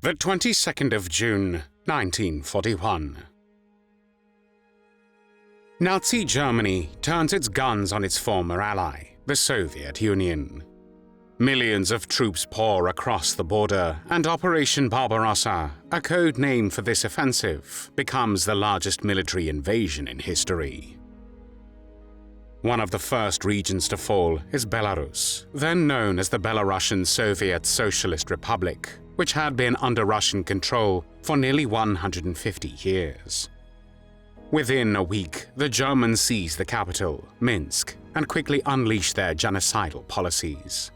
The 22nd of June, 1941. Nazi Germany turns its guns on its former ally, the Soviet Union. Millions of troops pour across the border, and Operation Barbarossa, a code name for this offensive, becomes the largest military invasion in history. One of the first regions to fall is Belarus, then known as the Belarusian Soviet Socialist Republic, which had been under Russian control for nearly 150 years. Within a week, the Germans seized the capital, Minsk, and quickly unleashed their genocidal policies.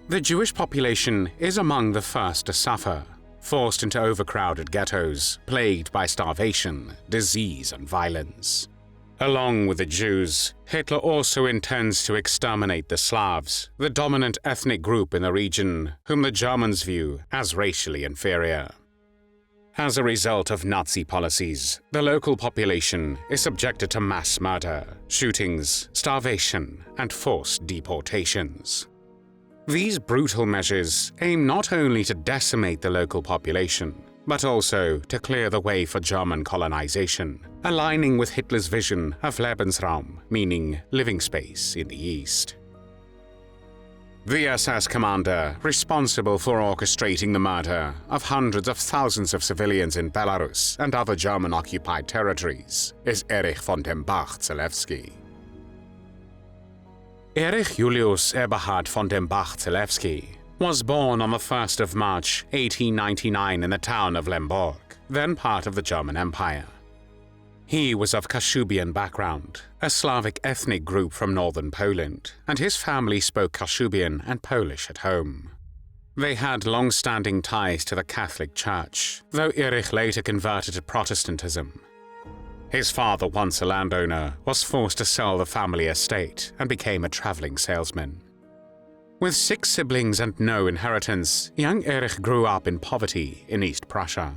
The Jewish population is among the first to suffer, forced into overcrowded ghettos, plagued by starvation, disease, and violence. Along with the Jews, Hitler also intends to exterminate the Slavs, the dominant ethnic group in the region, whom the Germans view as racially inferior. As a result of Nazi policies, the local population is subjected to mass murder, shootings, starvation, and forced deportations. These brutal measures aim not only to decimate the local population, but also to clear the way for German colonization, aligning with Hitler's vision of Lebensraum, meaning living space in the East. The SS commander responsible for orchestrating the murder of hundreds of thousands of civilians in Belarus and other German-occupied territories is Erich von dem Bach-Zelewski. Erich Julius Eberhard von dem Bach-Zelewski was born on the 1st of March 1899 in the town of Lemberg, then part of the German Empire. He was of Kashubian background, a Slavic ethnic group from northern Poland, and his family spoke Kashubian and Polish at home. They had long-standing ties to the Catholic Church, though Erich later converted to Protestantism. His father, once a landowner, was forced to sell the family estate and became a traveling salesman. With 6 siblings and no inheritance, young Erich grew up in poverty in East Prussia.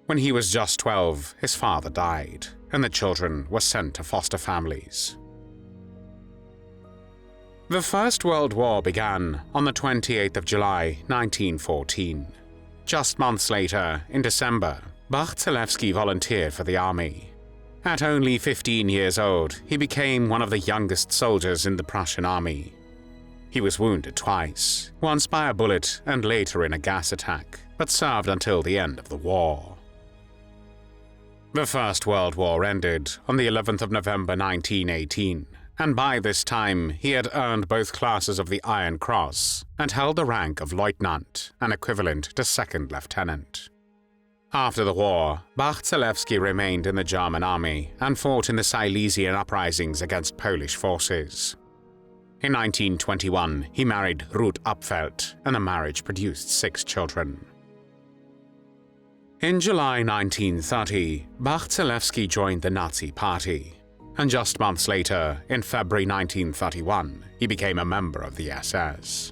When he was just 12, his father died, and the children were sent to foster families. The First World War began on the 28th of July, 1914. Just months later, in December, Bach-Zelewski volunteered for the army. At only 15 years old, he became one of the youngest soldiers in the Prussian army. He was wounded twice, once by a bullet and later in a gas attack, but served until the end of the war. The First World War ended on the 11th of November 1918, and by this time he had earned both classes of the Iron Cross and held the rank of Lieutenant, an equivalent to second lieutenant. After the war, Bach-Zelewski remained in the German army and fought in the Silesian uprisings against Polish forces. In 1921, he married Ruth Apfeld, and the marriage produced 6 children. In July 1930, Bach-Zelewski joined the Nazi Party, and just months later, in February 1931, he became a member of the SS.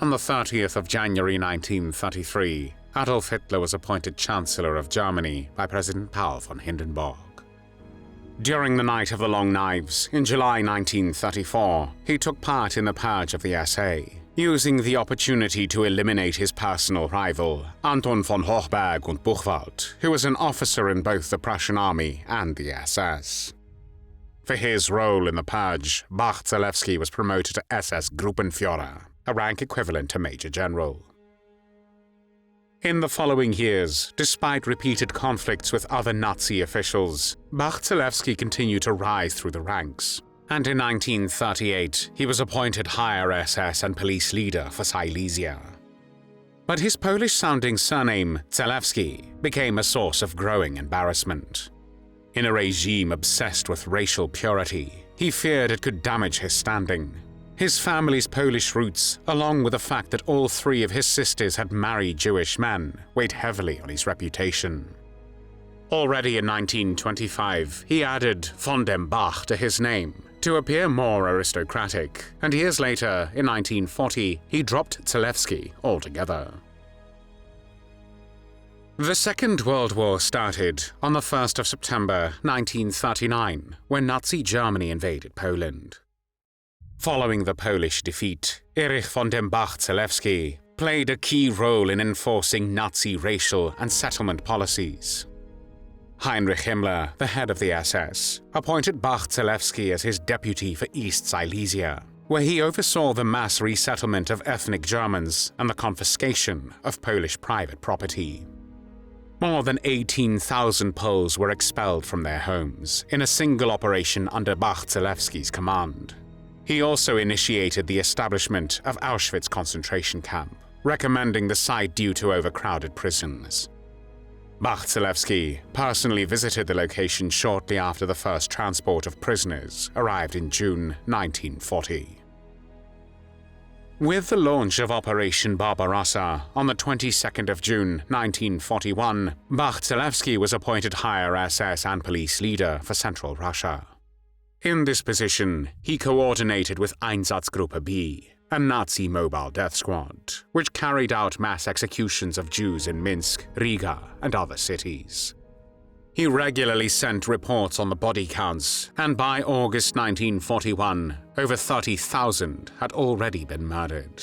On the 30th of January 1933, Adolf Hitler was appointed Chancellor of Germany by President Paul von Hindenburg. During the Night of the Long Knives in July 1934, he took part in the purge of the SA, using the opportunity to eliminate his personal rival, Anton von Hochberg und Buchwald, who was an officer in both the Prussian army and the SS. For his role in the purge, Bach-Zelewski was promoted to SS Gruppenführer, a rank equivalent to Major General. In the following years, despite repeated conflicts with other Nazi officials, Bach-Zelewski continued to rise through the ranks, and in 1938 he was appointed higher SS and police leader for Silesia. But his Polish-sounding surname, Zelewski, became a source of growing embarrassment. In a regime obsessed with racial purity, he feared it could damage his standing. His family's Polish roots, along with the fact that all 3 of his sisters had married Jewish men, weighed heavily on his reputation. Already in 1925, he added von dem Bach to his name to appear more aristocratic, and years later, in 1940, he dropped Zelewski altogether. The Second World War started on the 1st of September 1939, when Nazi Germany invaded Poland. Following the Polish defeat, Erich von dem Bach-Zelewski played a key role in enforcing Nazi racial and settlement policies. Heinrich Himmler, the head of the SS, appointed Bach-Zelewski as his deputy for East Silesia, where he oversaw the mass resettlement of ethnic Germans and the confiscation of Polish private property. More than 18,000 Poles were expelled from their homes in a single operation under Bach-Zelewski's command. He also initiated the establishment of Auschwitz concentration camp, recommending the site due to overcrowded prisons. Bach-Zelewski personally visited the location shortly after the first transport of prisoners arrived in June 1940. With the launch of Operation Barbarossa on the 22nd of June 1941, Bach-Zelewski was appointed higher SS and police leader for Central Russia. In this position, he coordinated with Einsatzgruppe B, a Nazi mobile death squad, which carried out mass executions of Jews in Minsk, Riga, and other cities. He regularly sent reports on the body counts, and by August 1941, over 30,000 had already been murdered.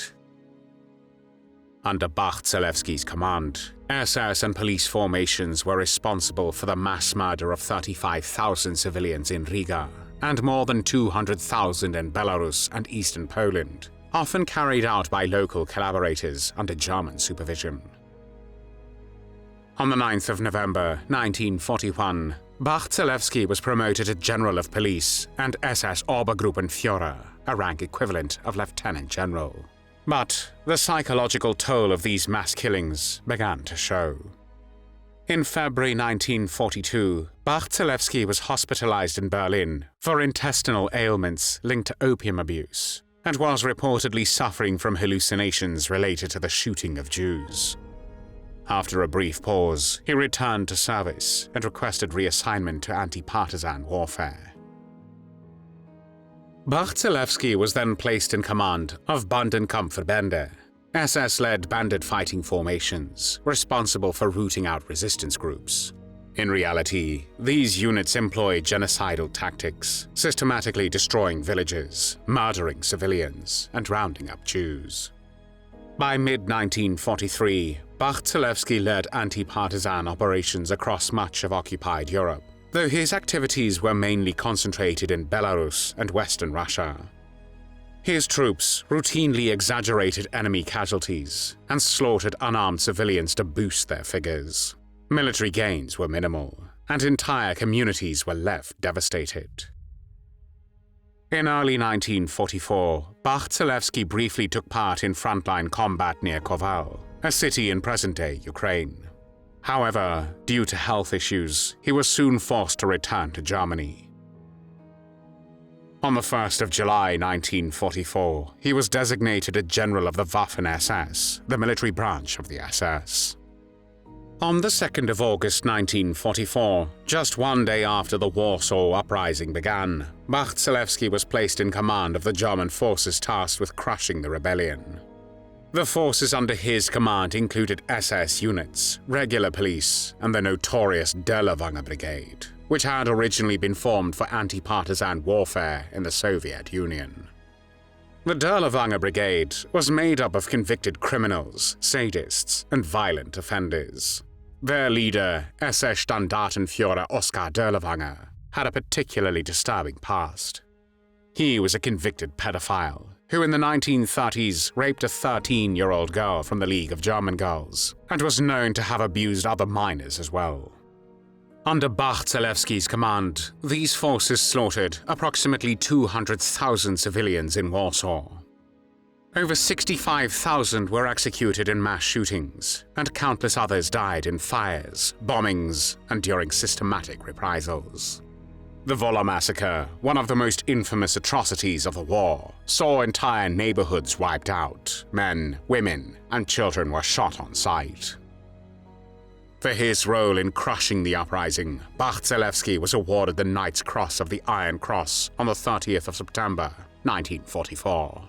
Under Bach-Zelewski's command, SS and police formations were responsible for the mass murder of 35,000 civilians in Riga, and more than 200,000 in Belarus and eastern Poland, often carried out by local collaborators under German supervision. On the 9th of November 1941, Bach-Zelewski was promoted to General of Police and SS Obergruppenführer, a rank equivalent of Lieutenant General. But the psychological toll of these mass killings began to show. In February 1942, Bach-Zelewski was hospitalized in Berlin for intestinal ailments linked to opium abuse, and was reportedly suffering from hallucinations related to the shooting of Jews. After a brief pause, he returned to service and requested reassignment to anti-partisan warfare. Bach-Zelewski was then placed in command of Bandenkampfverbände, SS-led bandit fighting formations responsible for rooting out resistance groups. In reality, these units employed genocidal tactics, systematically destroying villages, murdering civilians, and rounding up Jews. By mid-1943, Bach-Zelewski led anti-partisan operations across much of occupied Europe, though his activities were mainly concentrated in Belarus and Western Russia. His troops routinely exaggerated enemy casualties and slaughtered unarmed civilians to boost their figures. Military gains were minimal, and entire communities were left devastated. In early 1944, Bach-Zelewski briefly took part in frontline combat near Koval, a city in present-day Ukraine. However, due to health issues, he was soon forced to return to Germany. On the 1st of July 1944, he was designated a general of the Waffen-SS, the military branch of the SS. On the 2nd of August 1944, just one day after the Warsaw Uprising began, Bach-Zelewski was placed in command of the German forces tasked with crushing the rebellion. The forces under his command included SS units, regular police, and the notorious Dirlewanger Brigade, which had originally been formed for anti-partisan warfare in the Soviet Union. The Dirlewanger Brigade was made up of convicted criminals, sadists, and violent offenders. Their leader, SS Standartenführer Oskar Dirlewanger, had a particularly disturbing past. He was a convicted pedophile who in the 1930s raped a 13-year-old girl from the League of German Girls and was known to have abused other minors as well. Under Bach-Zelewski's command, these forces slaughtered approximately 200,000 civilians in Warsaw. Over 65,000 were executed in mass shootings, and countless others died in fires, bombings, and during systematic reprisals. The Wola massacre, one of the most infamous atrocities of the war, saw entire neighborhoods wiped out. Men, women, and children were shot on sight. For his role in crushing the uprising, Bach-Zelewski was awarded the Knight's Cross of the Iron Cross on the 30th of September, 1944.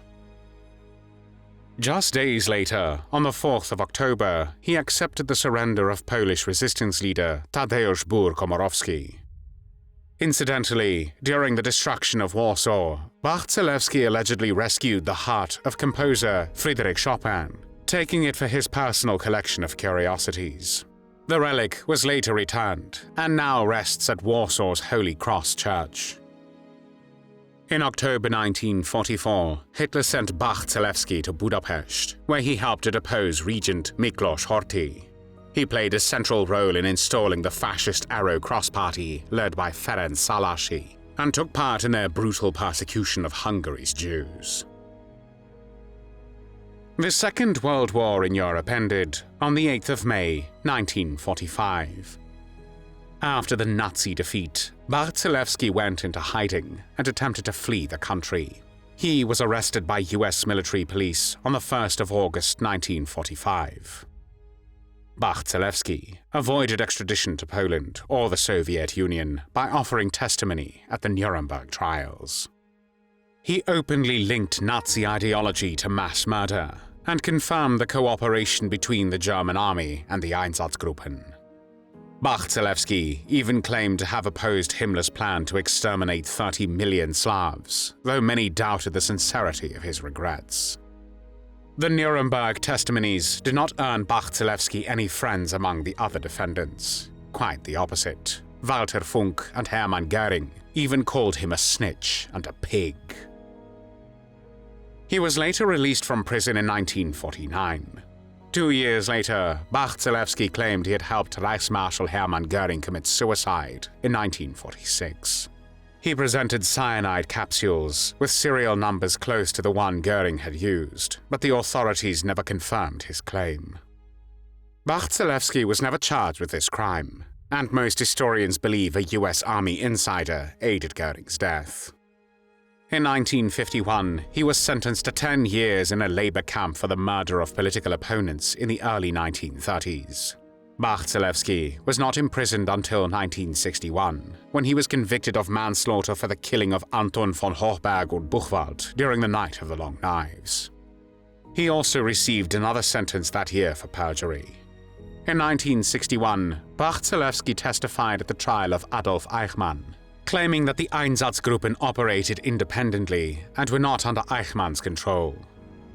Just days later, on the 4th of October, he accepted the surrender of Polish resistance leader Tadeusz Komorowski. Incidentally, during the destruction of Warsaw, Bach-Zelewski allegedly rescued the heart of composer Frédéric Chopin, taking it for his personal collection of curiosities. The relic was later returned and now rests at Warsaw's Holy Cross Church. In October 1944, Hitler sent Bach-Zelewski to Budapest, where he helped to depose Regent Miklos Horthy. He played a central role in installing the fascist Arrow Cross Party, led by Ferenc Szálasi, and took part in their brutal persecution of Hungary's Jews. The Second World War in Europe ended on the 8th of May, 1945. After the Nazi defeat, Bach-Zelewski went into hiding and attempted to flee the country. He was arrested by US military police on the 1st of August 1945. Bach-Zelewski avoided extradition to Poland or the Soviet Union by offering testimony at the Nuremberg Trials. He openly linked Nazi ideology to mass murder and confirmed the cooperation between the German army and the Einsatzgruppe. Bach-Zelewski even claimed to have opposed Himmler's plan to exterminate 30 million Slavs, though many doubted the sincerity of his regrets. The Nuremberg testimonies did not earn Bach-Zelewski any friends among the other defendants. Quite the opposite. Walter Funk and Hermann Göring even called him a snitch and a pig. He was later released from prison in 1949. 2 years later, Bach-Zelewski claimed he had helped Reichsmarschall Hermann Göring commit suicide in 1946. He presented cyanide capsules with serial numbers close to the one Göring had used, but the authorities never confirmed his claim. Bach-Zelewski was never charged with this crime, and most historians believe a US Army insider aided Göring's death. In 1951, he was sentenced to 10 years in a labor camp for the murder of political opponents in the early 1930s. Bach-Zelewski was not imprisoned until 1961, when he was convicted of manslaughter for the killing of Anton von Hochberg und Buchwald during the Night of the Long Knives. He also received another sentence that year for perjury. In 1961, Bach-Zelewski testified at the trial of Adolf Eichmann, claiming that the Einsatzgruppen operated independently and were not under Eichmann's control.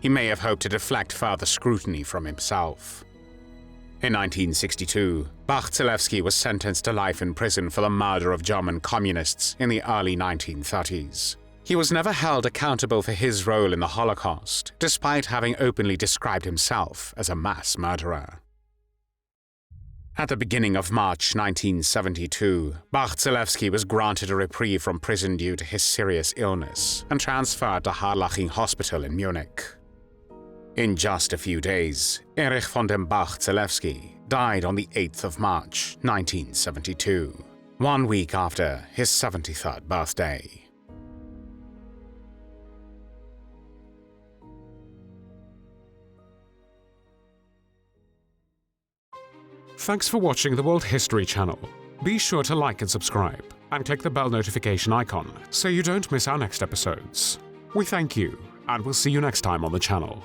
He may have hoped to deflect further scrutiny from himself. In 1962, Bach-Zelewski was sentenced to life in prison for the murder of German communists in the early 1930s. He was never held accountable for his role in the Holocaust, despite having openly described himself as a mass murderer. At the beginning of March 1972, Bach-Zelewski was granted a reprieve from prison due to his serious illness and transferred to Harlaching Hospital in Munich. In just a few days, Erich von dem Bach-Zelewski died on the 8th of March 1972, 1 week after his 73rd birthday. Thanks for watching the World History Channel. Be sure to like and subscribe, and click the bell notification icon so you don't miss our next episodes. We thank you, and we'll see you next time on the channel.